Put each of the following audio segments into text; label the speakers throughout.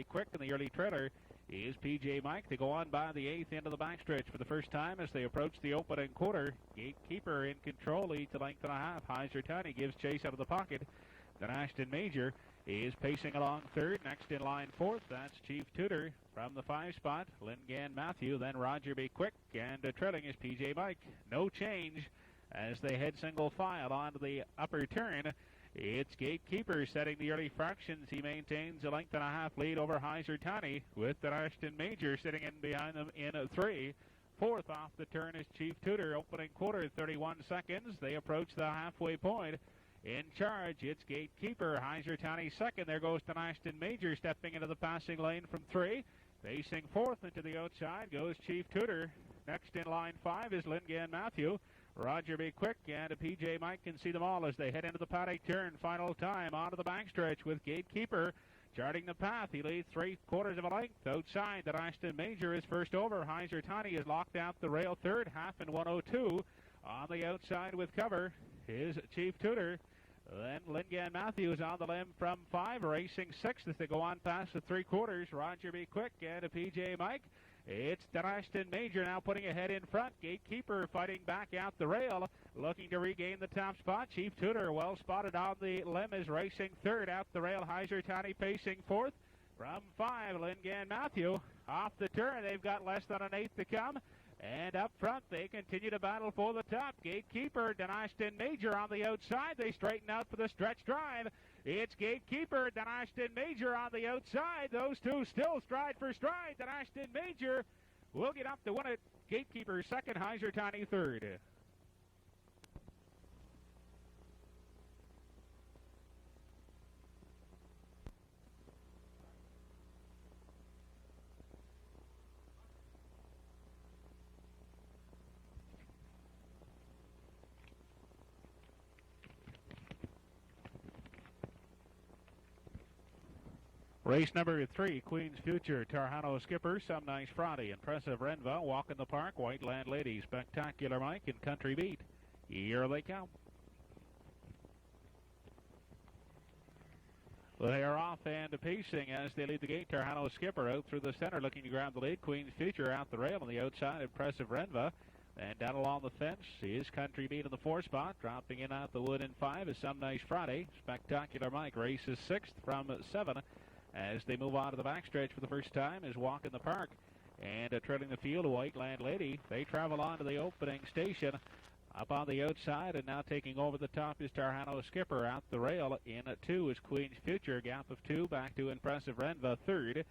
Speaker 1: Quick in the early trailer is PJ Mike. They go on by the 8th into the backstretch for the first time as they approach the opening quarter. Gatekeeper in control, leads a length and a half. Heiser Tiny gives chase out of the pocket. Then Ashton Major is pacing along third. Next in line fourth, that's Chief Tudor from the 5 spot. Lingan Matthew, then Roger B. Quick, and trailing is PJ Mike. No change as they head single file onto the upper turn. It's Gatekeeper setting the early fractions. He maintains a length and a half lead over Heiser Tani, with the Ashton Major sitting in behind them in 3. Fourth off the turn is Chief Tudor. Opening quarter, 31 seconds. They approach the halfway point. In charge, it's Gatekeeper. Heiser Tani second. There goes to Ashton Major stepping into the passing lane from 3. Facing fourth into the outside goes Chief Tudor. Next in line 5 is Lingan Matthew. Roger B. Quick and PJ Mike can see them all as they head into the paddock turn. Final time onto the backstretch with Gatekeeper charting the path. He leads 3/4 of a length outside. That Ashton Major is first over. Heiser Tani is locked out the rail third, half in 102. On the outside with cover is Chief Tudor. Then Lingan Matthews on the limb from 5, racing 6th as they go on past the 3/4. Roger B. Quick and PJ Mike. It's Ashton Major now putting ahead in front. Gatekeeper fighting back out the rail, looking to regain the top spot. Chief Tudor, well spotted on the limb, is racing third out the rail. Heiser Tani pacing fourth. From 5, Lingan Matthew off the turn. They've got less than an eighth to come. And up front, they continue to battle for the top. Gatekeeper, Ashton Major on the outside. They straighten out for the stretch drive. It's Gatekeeper, Ashton Major on the outside. Those two still stride for stride. Ashton Major will get up to win it. Gatekeeper second, Heiser Tani third. Race number 3, Queen's Future, Tarhano Skipper, Some Nice Friday, Impressive Renva, Walk in the Park, White Land Lady, Spectacular Mike, and Country Beat. Here they come. They are off and pacing as they lead the gate. Tarhano Skipper out through the center looking to grab the lead. Queen's Future out the rail on the outside. Impressive Renva. And down along the fence is Country Beat in the 4 spot. Dropping in out the wood in 5 is Some Nice Friday. Spectacular Mike races 6th from 7. As they move on to the backstretch for the first time is Walk in the Park. And trailing the field, White Land Lady. They travel on to the opening station. Up on the outside and now taking over the top is Tarhano Skipper. Out the rail in 2 is Queen's Future. Gap of 2 back to Impressive Renva third.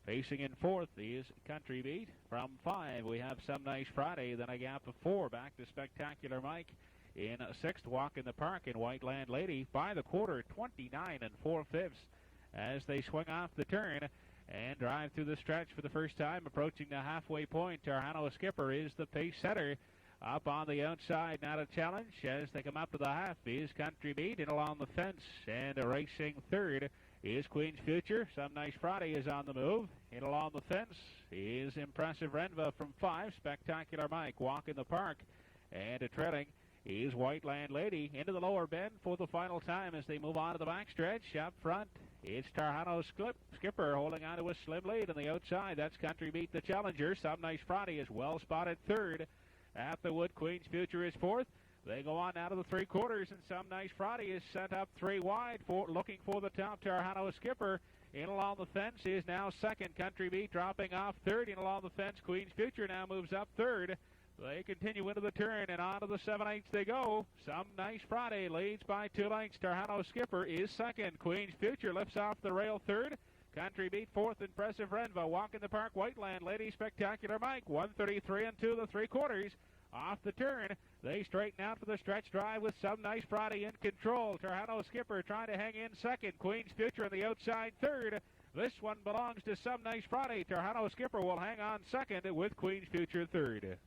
Speaker 1: Facing in 4th is Country Beat. From 5 we have Some Nice Friday. Then a gap of 4 back to Spectacular Mike. In 6th, Walk in the Park and White Land Lady. By the quarter, 29 4/5 as they swing off the turn and drive through the stretch for the first time. Approaching the halfway point, Tarhano Skipper is the pace setter. Up on the outside, not a challenge as they come up to the half is Country Beat in along the fence, and racing third is Queen's Future. Some Nice Friday is on the move. In along the fence is Impressive Renva from 5. Spectacular Mike, Walk in the Park, and trailing is White Land Lady into the lower bend for the final time as they move on to the backstretch. Up front, it's Tarhano Skipper holding on to a slim lead on the outside. That's Country Beat the challenger. Some Nice Friday is well spotted third. At the wood, Queen's Future is 4th. They go on now to the 3/4, and Some Nice Friday is sent up 3 wide, looking for the top. Tarhano Skipper in along the fence is now 2nd. Country Beat dropping off 3rd. In along the fence, Queen's Future now moves up 3rd. They continue into the turn, and on to the 7/8 they go. Some Nice Friday leads by 2 lengths. Tarhano Skipper is 2nd. Queen's Future lifts off the rail 3rd. Country Beat 4th. Impressive Renva. Walk in the Park, White Land Lady, Spectacular Mike. 1:33 and 2 3/4. Off the turn, they straighten out for the stretch drive with Some Nice Friday in control. Tarhano Skipper trying to hang in 2nd. Queen's Future on the outside 3rd. This one belongs to Some Nice Friday. Tarhano Skipper will hang on 2nd with Queen's Future 3rd.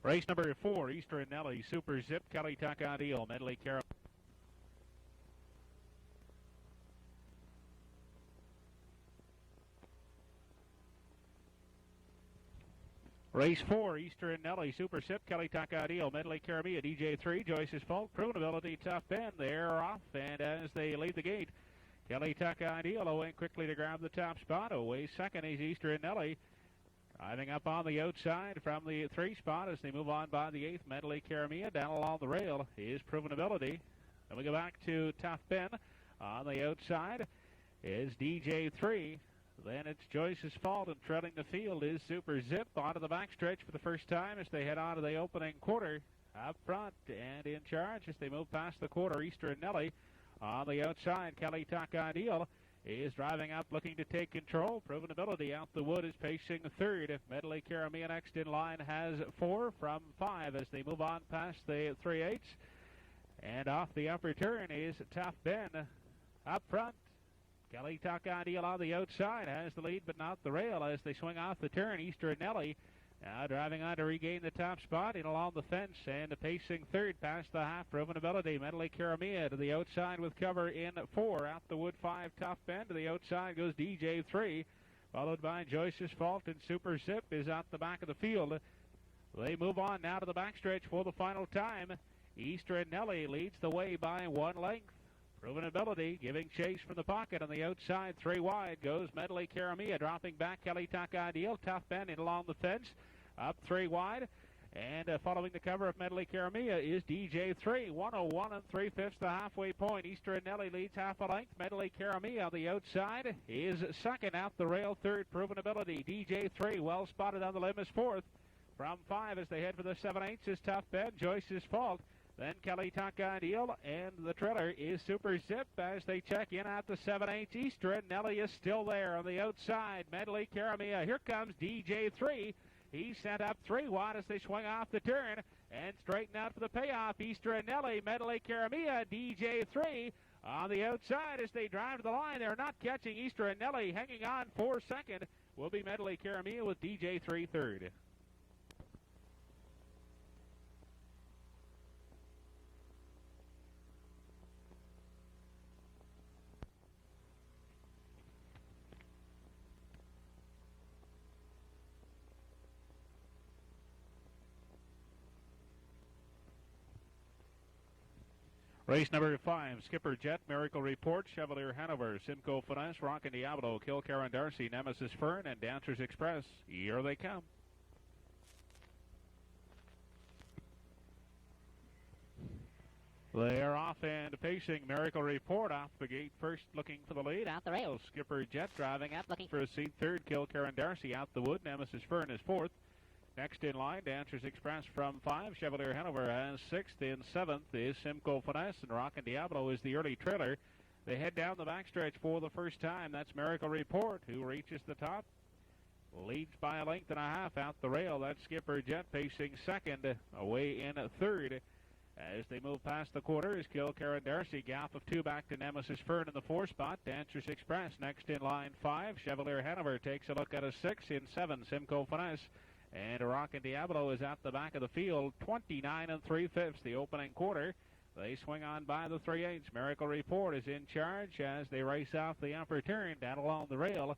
Speaker 1: Race number 4, Easter and Nelly, Super Zip, Kelly Tuck Ideal, Medley Carol. Race 4, Easter and Nelly, Super Zip, Kelly Tuck Ideal, Medley Caramia, DJ3, Joyce's Fault, Proven Ability, Tough Bend. They're off, and as they lead the gate, Kelly Tuck Ideal away quickly to grab the top spot. Away second is Easter and Nelly. Driving up on the outside from the 3 spot as they move on by the 8th, Medley Caramia. Down along the rail is Proven Ability. Then we go back to Tough Ben. On the outside is DJ3. Then it's Joyce's Fault, and treading the field is Super Zip onto the backstretch for the first time as they head on to the opening quarter. Up front and in charge as they move past the quarter, Easter and Nelly. On the outside, Kelly Tuck Ideal is driving up, looking to take control. Proven Ability out the wood is pacing third. Medley Caramia next in line has 4 from 5 as they move on past the 3/8. And off the upper turn is Tough Ben. Up front, Kelly Tuck Ideal on the outside has the lead but not the rail as they swing off the turn. Easter and Nelly now driving on to regain the top spot in along the fence and pacing third past the half. Proven Ability. Medley Caramia to the outside with cover in 4. Out the wood 5. Tough Ben to the outside goes DJ3, followed by Joyce's Fault, and Super Zip is out the back of the field. They move on now to the backstretch for the final time. Easter and Nelly leads the way by 1 length. Proven Ability giving chase from the pocket on the outside. 3 wide goes Medley Caramia, dropping back Kelly Tuck Ideal. Tough Ben in along the fence. Up 3 wide. And following the cover of Medley Caramia is DJ3. 101 3/5 the halfway point. Easter and Nelly leads half a length. Medley Caramia on the outside is second. Out the rail third. Proven Ability. DJ3 well spotted on the limb is fourth. From 5 as they head for the 7/8 is Tough Ben. Joyce's Fault. Then Kelly Tuck Ideal, and the trailer is Super Zip as they check in at the 7/8 Easter, and Nelly is still there on the outside. Medley Caramia. Here comes DJ3. He's sent up 3 wide as they swing off the turn and straighten out for the payoff. Easter and Nelly, Medley Caramia, DJ3 on the outside as they drive to the line. They're not catching Easter and Nelly. Hanging on for second will be Medley Caramia with DJ3 third. Race number 5, Skipper Jet, Miracle Report, Chevalier Hanover, Simcoe Finesse, Rockin' Diablo, Kill Karen Darcy, Nemesis Fern, and Dancers Express. Here they come. They are off and pacing. Miracle Report off the gate first, looking for the lead. Out the rails, Skipper Jet driving up, looking for a seat third. Kill Karen Darcy out the wood. Nemesis Fern is fourth. Next in line, Dancers Express from 5. Chevalier Hanover has 6th. In 7th is Simcoe Finesse, and Rockin' Diablo is the early trailer. They head down the backstretch for the first time. That's Miracle Report, who reaches the top. Leads by a length and a half out the rail. That's Skipper Jet pacing second. Away in third. As they move past the quarter is Kill Karen Darcy. Gap of 2 back to Nemesis Fern in the 4 spot. Dancers Express next in line 5. Chevalier Hanover takes a look at a 6. In 7, Simcoe Finesse. And Rockin' Diablo is at the back of the field, 29 3/5 the opening quarter. They swing on by the 3/8. Miracle Report is in charge as they race off the upper turn. Down along the rail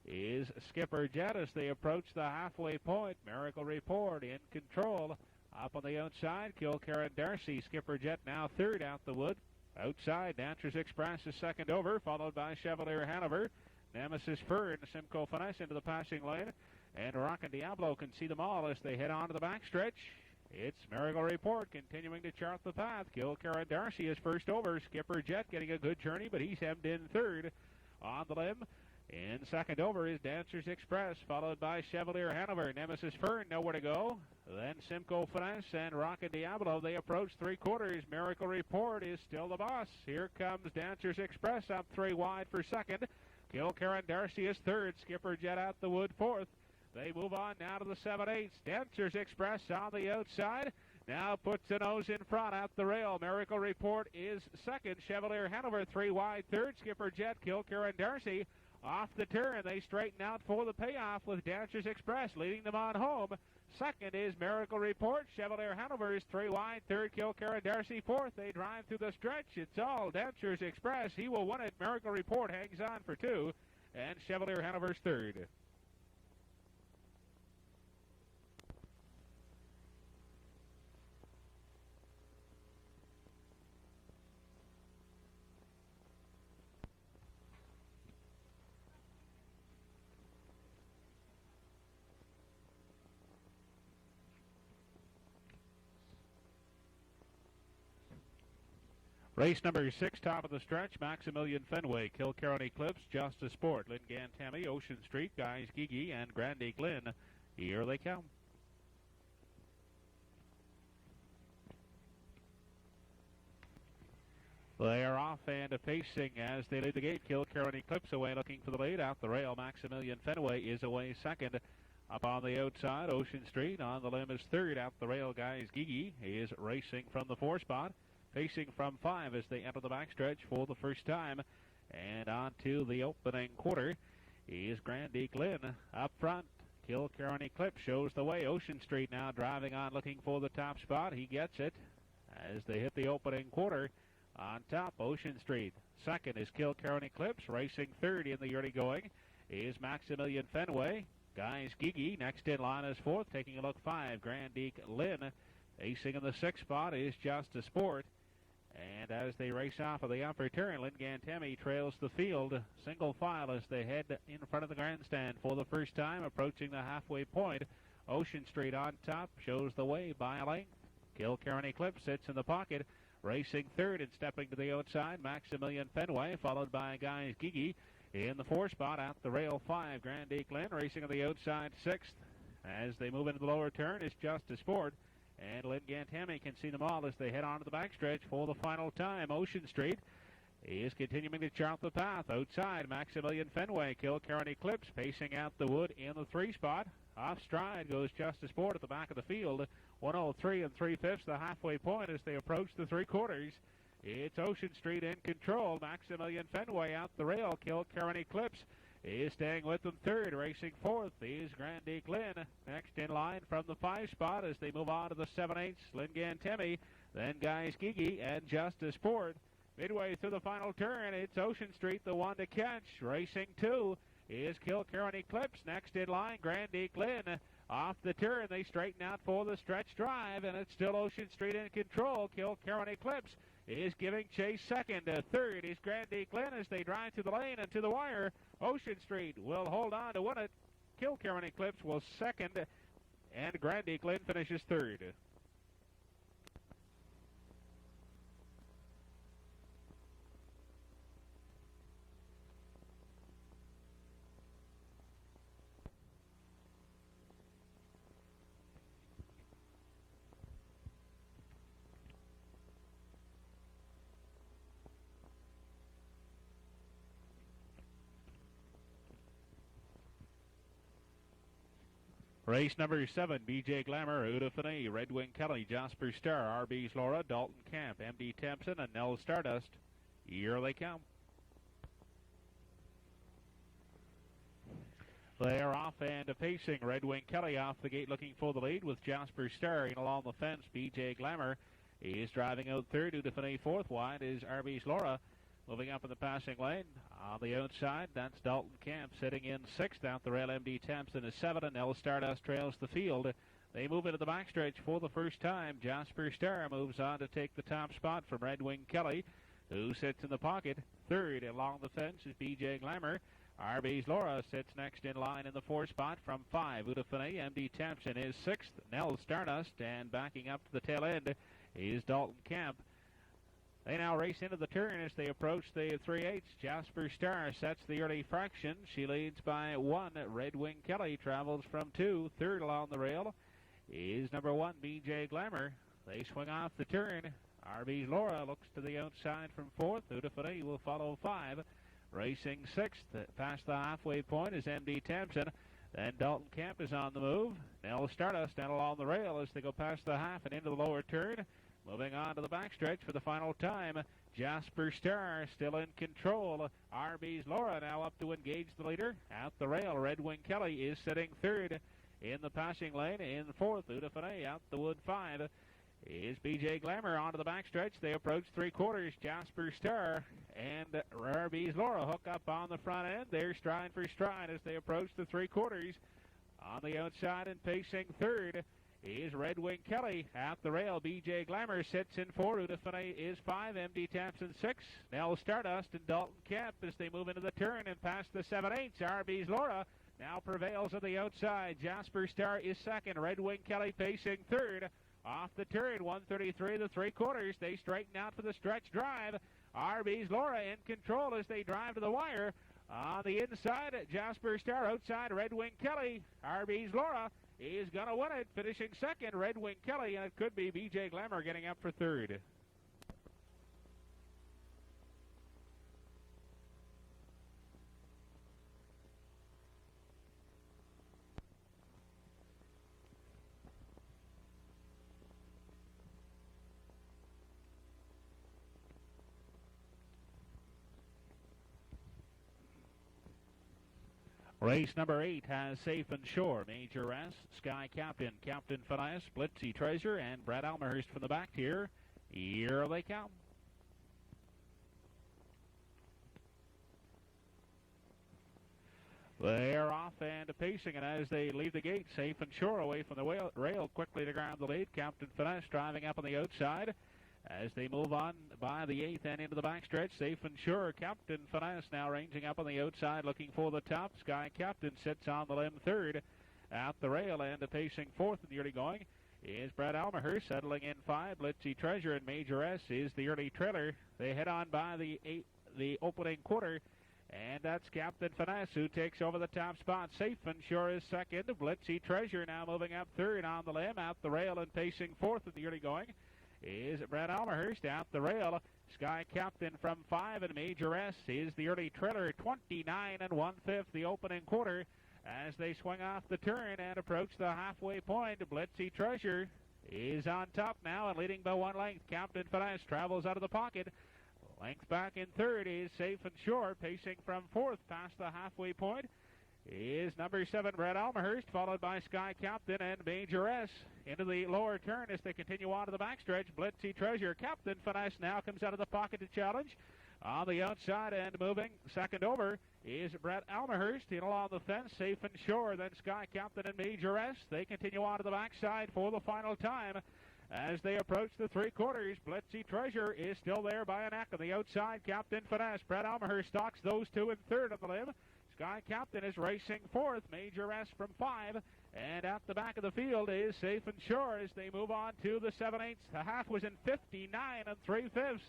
Speaker 1: is Skipper Jet as they approach the halfway point. Miracle Report in control. Up on the outside, Kill Karen Darcy. Skipper Jet now third out the wood. Outside, Dancers Express is second over, followed by Chevalier Hanover. Nemesis Fern, Simcoe Finesse into the passing lane. And Rockin' Diablo can see them all as they head on to the backstretch. It's Miracle Report continuing to chart the path. Kill Karen Darcy is first over. Skipper Jet getting a good journey, but he's hemmed in third on the limb. In second over is Dancers Express, followed by Chevalier Hanover. Nemesis Fern nowhere to go. Then Simcoe Finesse and Rockin' Diablo. They approach 3/4. Miracle Report is still the boss. Here comes Dancers Express up 3 wide for second. Kill Karen Darcy is third. Skipper Jet out the wood fourth. They move on now to the 7/8. Dancers Express on the outside. Now puts the nose in front out the rail. Miracle Report is second. Chevalier Hanover 3 wide third. Skipper Jet, Kill Karen Darcy Off the turn, they straighten out for the payoff with Dancers Express leading them on home. Second is Miracle Report. Chevalier Hanover is 3 wide. Third, Kilcara Darcy. Fourth, they drive through the stretch. It's all Dancers Express. He will win it. Miracle Report hangs on for 2. And Chevalier Hanover's third. Race number 6, top of the stretch, Maximilian Fenway, Kilcarron Eclipse, Justice Sport, Lingan Tammy, Ocean Street, Guys Gigi, and Grande Glen. Here they come. They are off and pacing as they lead the gate. Kilcarron Eclipse away looking for the lead. Out the rail, Maximilian Fenway is away second. Up on the outside, Ocean Street on the limb is third. Out the rail, Guys Gigi is racing from the 4 spot. Pacing from 5 as they enter the backstretch for the first time. And on to the opening quarter is Grande Glen up front. Kilcarron Eclipse shows the way. Ocean Street now driving on looking for the top spot. He gets it as they hit the opening quarter. On top, Ocean Street. Second is Kilcarron Eclipse. Racing third in the early going is Maximilian Fenway. Guys Gigi next in line is fourth. Taking a look 5, Grande Glen. Acing in the 6th spot is Justice Sport. And as they race off of the upper turn, Lingan Tammy trails the field single file as they head in front of the grandstand for the first time, approaching the halfway point. Ocean Street on top shows the way by a length. Kilcarron Eclipse sits in the pocket, racing third and stepping to the outside. Maximilian Fenway, followed by Guys Gigi in the 4 spot. Out the rail 5, Grande Glen racing on the outside 6th. As they move into the lower turn, it's Justice Sport. And Lingan Tammy can see them all as they head on to the backstretch for the final time. Ocean Street is continuing to chart the path. Outside, Maximilian Fenway, Kilcarron Eclipse pacing out the wood in the 3 spot. Off stride goes Justice Sport at the back of the field. 103 3/5, the halfway point as they approach the 3/4. It's Ocean Street in control. Maximilian Fenway out the rail. Kilcarron Eclipse is staying with them third. Racing fourth is Grande Glen. Next in line from the 5 spot as they move on to the 7/8. Lingan Tammy, then Guys Gigi and Justice Sport. Midway through the final turn, it's Ocean Street, the one to catch. Racing 2 is Kilcarron Eclipse. Next in line, Grande Glen. Off the turn, they straighten out for the stretch drive, and it's still Ocean Street in control. Kilcarron Eclipse is giving chase second. Third is Grande Glen as they drive to the lane and to the wire. Ocean Street will hold on to win it. Kilcarron Eclipse will second, and Grande Glen finishes third. Race number 7, BJ Glamour, Uda Finney, Red Wing Kelly, Jasper Star, RB's Laura, Dalton Camp, MD Tempson, and Nell Stardust. Here they come. They are off and pacing. Red Wing Kelly off the gate looking for the lead with Jasper Star in along the fence. BJ Glamour is driving out third. Uda Finney fourth. Wide is RB's Laura. Moving up in the passing lane. On the outside, that's Dalton Camp sitting in 6th. Out the rail, MD Tempson is 7th, and Nell Stardust trails the field. They move into the backstretch for the first time. Jasper Star moves on to take the top spot from Red Wing Kelly, who sits in the pocket. Third along the fence is BJ Glamour. RB's Laura sits next in line in the 4 spot from 5. Uda Finney, MD Tempson is 6th. Nell Stardust, and backing up to the tail end is Dalton Camp. They now race into the turn as they approach the 3/8. Jasper Star sets the early fraction. She leads by 1. Red Wing Kelly travels from 2. Third along the rail is number 1, BJ Glamour. They swing off the turn. RB's Laura looks to the outside from 4th. Uda Finney will follow 5. Racing 6th. Past the halfway point is MD Tempson. Then Dalton Camp is on the move. Nell Stardust down along the rail as they go past the half and into the lower turn. Moving on to the backstretch for the final time Jasper Star still in control. RB's Laura now up to engage the leader. Out the rail, Red Wing Kelly is sitting third. In the passing lane, in fourth, Udafine out the wood 5. Is BJ Glamour onto the backstretch. They approach three-quarters. Jasper Star and RB's Laura hook up on the front end. They're stride for stride as they approach the three-quarters. On the outside and pacing third is Red Wing Kelly. Out the rail, BJ Glamour sits in 4. Udafine is 5. MD Thompson 6. Nell Stardust and Dalton Kemp as they move into the turn and past the 7/8. RB's Laura now prevails on the outside. Jasper Star is second. Red Wing Kelly pacing third. Off the turn, 133 the three-quarters. They straighten out for the stretch drive. RB's Laura in control as they drive to the wire. On the inside, Jasper Star outside Red Wing Kelly. RB's Laura is going to win it, finishing second. Red Wing Kelly, and it could be BJ Glamour getting up for third. Race number 8 has Safe and Sure, Major S, Sky Captain, Captain Phineas, Blitzy Treasure, and Brad Almerhurst from the back here. Here they come. They're off and pacing, and as they leave the gate, Safe and Sure away from the rail, quickly to grab the lead. Captain Finesse driving up on the outside. As they move on by the 8th and into the backstretch, Safe and Sure. Captain Finesse now ranging up on the outside, looking for the top. Sky Captain sits on the limb third. Out the rail and pacing 4th in the early going is Brad Almerhurst, settling in 5. Blitzy Treasure and Major S is the early trailer. They head on by the opening quarter. And that's Captain Finesse who takes over the top spot. Safe and Sure is second. Blitzy Treasure now moving up third on the limb. Out the rail and pacing 4th in the early going is Brad Almerhurst. Out the rail, Sky Captain from 5, and Major S is the early trailer. 29 1/5 the opening quarter as they swing off the turn and approach the halfway point. Blitzy Treasure is on top now and leading by 1 length. Captain Finesse travels out of the pocket. Length back in third is Safe and Sure, pacing from 4th past the halfway point is number 7, Brad Almerhurst, followed by Sky Captain and Major S. Into the lower turn as they continue on to the backstretch. Blitzy Treasure. Captain Finesse now comes out of the pocket to challenge. On the outside and moving second over is Brad Almerhurst. In along the fence, Safe and Sure, then Sky Captain and Major S. They continue on to the backside for the final time. As they approach the three-quarters, Blitzy Treasure is still there by a neck on the outside. Captain Finesse. Brad Almerhurst stalks those two in third on the limb. Sky Captain is racing 4th. Major S from 5. And at the back of the field is Safe and Sure as they move on to the 7/8. The half was in 59 3/5.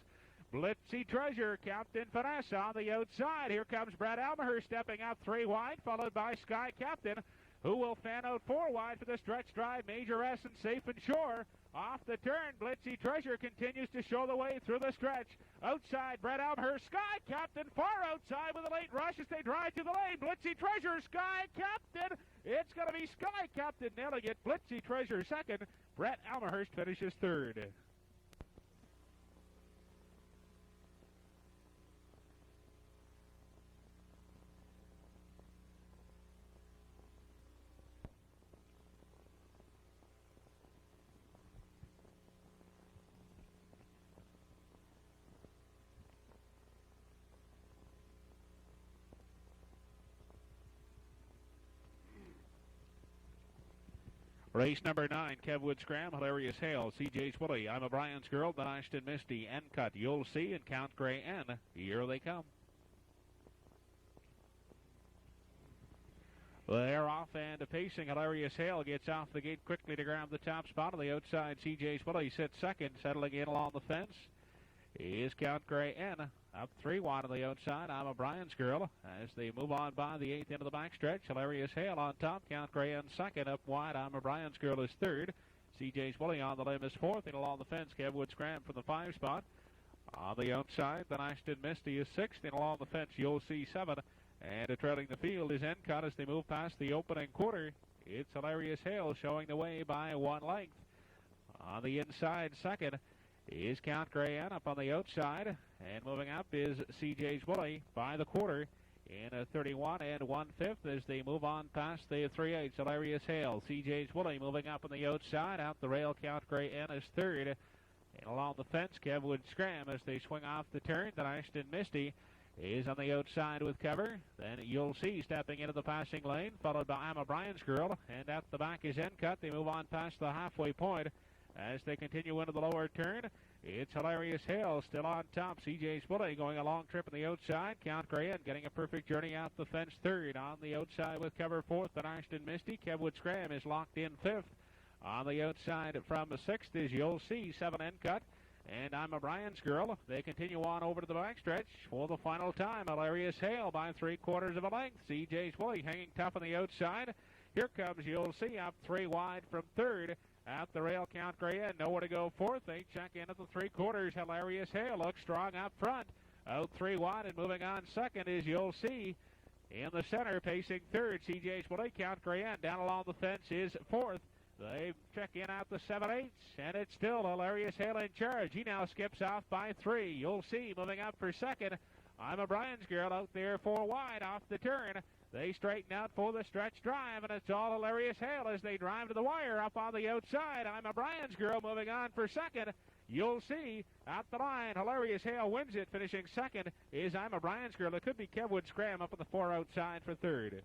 Speaker 1: Blitzy Treasure, Captain Finesse on the outside. Here comes Brad Almerhurst stepping out 3 wide, followed by Sky Captain, who will fan out 4 wide for the stretch drive. Major S and Safe and Sure. Off the turn, Blitzy Treasure continues to show the way through the stretch. Outside, Brad Almerhurst. Sky Captain far outside with a late rush as they drive to the lane. Blitzy Treasure, Sky Captain. It's going to be Sky Captain nailing it. Blitzy Treasure second. Brad Almerhurst finishes third. Race number 9, Kevwood Scram, Hilarious Hale, CJ's Willie, I'm O'Brien's Girl, Ben Ashton Misty, N-Cut, You'll See, and Count Gray N. Here they come. They're off and pacing. Hilarious Hale gets off the gate quickly to grab the top spot on the outside. CJ's Willie sits second, settling in along the fence is Count Gray N. Up 3 wide on the outside. I'm O'Brien's Girl as they move on by the 8th into the backstretch. Hilarious Hale on top. Count Gray N second. Up wide. I'm O'Brien's Girl is third. CJ's Willie on the limb is 4th. And along the fence, Kevwood Scram from the 5 spot. On the outside, then Ashton Misty is 6th. And along the fence, You'll See 7. And trailing the field is N-Cut as they move past the opening quarter. It's Hilarious Hale showing the way by 1 length. On the inside, second is Count Grayan up on the outside. And moving up is CJ's Woolley by the quarter in a 31 1/5 as they move on past the 3/8. Hilarious Hale. CJ's Woolley moving up on the outside. Out the rail, Count Grayan is third. And along the fence, Kevwood Scram as they swing off the turn. Then Ashton Misty is on the outside with cover. Then you'll see stepping into the passing lane, followed by I'm O'Brien's Girl. And at the back is Encut. They move on past the halfway point as they continue into the lower turn. It's Hilarious Hale still on top. CJ's Woolley going a long trip on the outside. Count Grayan getting a perfect journey out the fence third. On the outside with cover fourth, and Ashton Misty. Kevwood Scram is locked in fifth. On the outside from the sixth is You'll See 7 Encut. And I'm O'Brien's Girl. They continue on over to the backstretch for the final time. Hilarious Hale by 3/4 of a length. CJ's Woolley hanging tough on the outside. Here comes You'll See up 3 wide from third. At the rail, Count Grayan nowhere to go fourth. They check in at the 3/4. Hilarious Hale looks strong up front. Out 3 wide and moving on second is You'll See. In the center, pacing third, CJ's Woolley. Count Grayan down along the fence is fourth. They check in out the 7/8, and it's still Hilarious Hale in charge. He now skips off by 3. You'll See moving up for second. I'm O'Brien's Girl out there 4 wide off the turn. They straighten out for the stretch drive, and it's all Hilarious Hale as they drive to the wire up on the outside. I'm O'Brien's Girl moving on for second. You'll See at the line. Hilarious Hale wins it. Finishing second is I'm O'Brien's Girl. It could be Kevwood Scram up on the 4 outside for third.